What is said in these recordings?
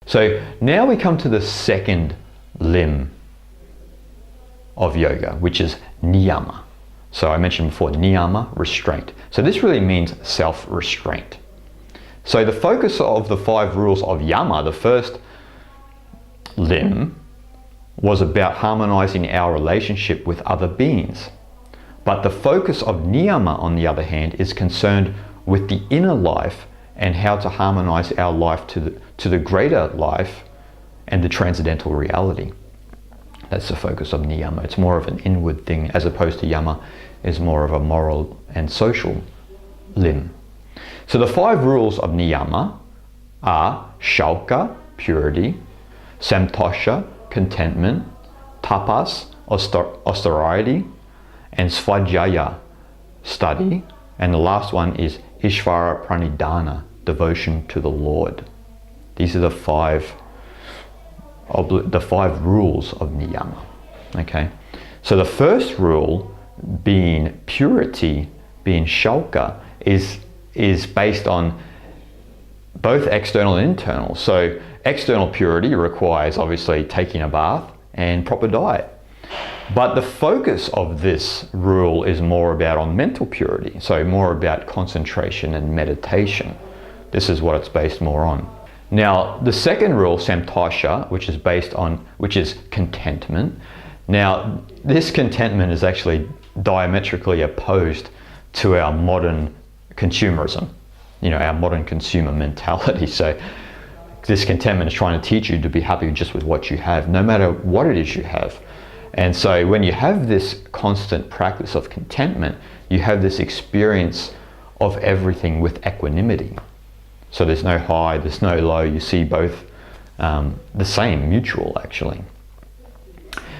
So now we come to the second limb of yoga, which is niyama. So I mentioned before, niyama, restraint. So this really means self-restraint. So the focus of the 5 rules of yama, the first limb, was about harmonizing our relationship with other beings. But the focus of niyama, on the other hand, is concerned with the inner life and how to harmonize our life to the greater life and the transcendental reality. That's the focus of niyama. It's more of an inward thing, as opposed to yama is more of a moral and social limb. So the 5 rules of niyama are shalka, purity, samtosha, contentment, tapas, austerity, and svadhyaya, study, and the last one is ishvara pranidhana, devotion to the Lord. These are the 5 rules of niyama. Okay, so the first rule, being purity, being shalka, is based on both external and internal. So external purity requires obviously taking a bath and proper diet. But the focus of this rule is more about on mental purity, so more about concentration and meditation. This is what it's based more on. Now, the second rule, samtosha, which is contentment. Now, this contentment is actually diametrically opposed to our modern consumerism, our modern consumer mentality. So this contentment is trying to teach you to be happy just with what you have, no matter what it is you have. And so when you have this constant practice of contentment, you have this experience of everything with equanimity. So there's no high, there's no low, you see both the same, mutual actually.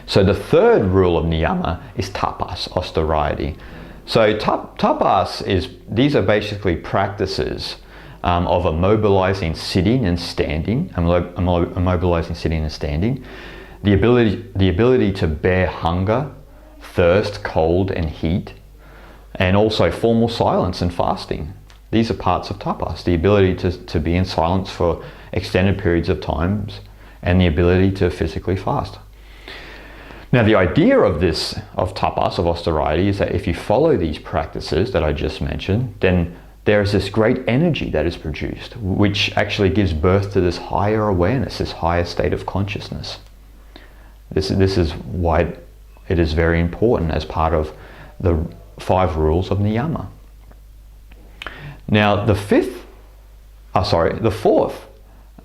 So the third rule of niyama is tapas, austerity. So tapas these are basically practices of immobilizing sitting and standing, immobilizing sitting and standing, the ability to bear hunger, thirst, cold and heat, and also formal silence and fasting. These are parts of tapas, the ability to be in silence for extended periods of times and the ability to physically fast. Now the idea of tapas, of austerity, is that if you follow these practices that I just mentioned, then there's this great energy that is produced, which actually gives birth to this higher awareness, this higher state of consciousness. This is why it is very important as part of the 5 rules of niyama. Now the fourth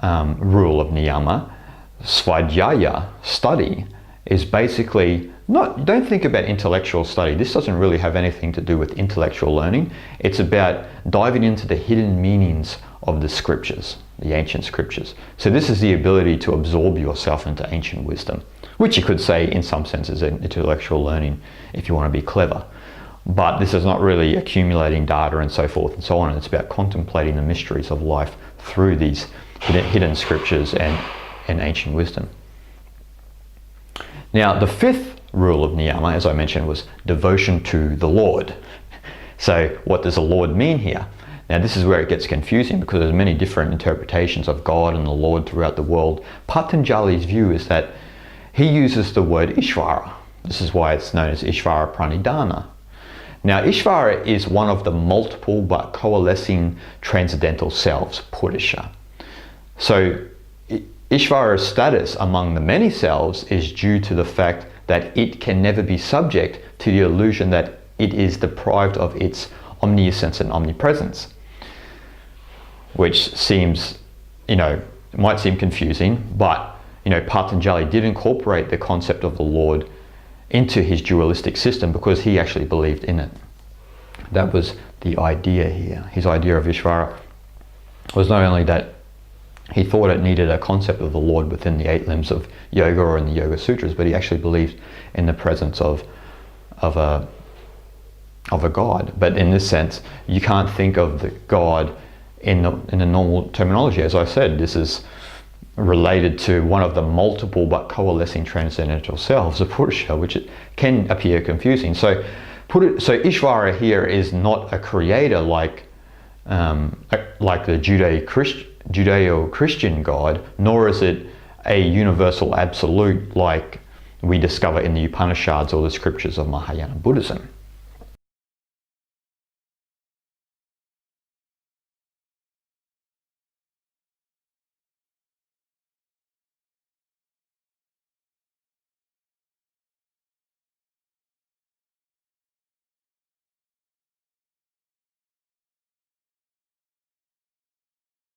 rule of niyama, svadhyaya, study, is basically don't think about intellectual study. This doesn't really have anything to do with intellectual learning. It's about diving into the hidden meanings of the scriptures, the ancient scriptures. So this is the ability to absorb yourself into ancient wisdom, which you could say in some sense is intellectual learning if you want to be clever. But this is not really accumulating data and so forth and so on. It's about contemplating the mysteries of life through these hidden scriptures and ancient wisdom. Now, the 5th rule of niyama, as I mentioned, was devotion to the Lord. So what does the Lord mean here? Now, this is where it gets confusing because there's many different interpretations of God and the Lord throughout the world. Patanjali's view is that he uses the word Ishvara. This is why it's known as Ishvara Pranidhana. Now, Ishvara is one of the multiple but coalescing transcendental selves, Purusha. So Ishvara's status among the many selves is due to the fact that it can never be subject to the illusion that it is deprived of its omniscience and omnipresence, which seems, might seem confusing, but, Patanjali did incorporate the concept of the Lord into his dualistic system because he actually believed in it. That was the idea here. His idea of Ishvara was not only that he thought it needed a concept of the Lord within the 8 limbs of yoga or in the Yoga Sutras, but he actually believed in the presence of a God. But in this sense, you can't think of the God in the normal terminology. As I said, this is related to one of the multiple but coalescing transcendental selves, the Purusha, which it can appear confusing. So Ishvara here is not a creator like the Judeo-Christian God, nor is it a universal absolute like we discover in the Upanishads or the scriptures of Mahayana Buddhism.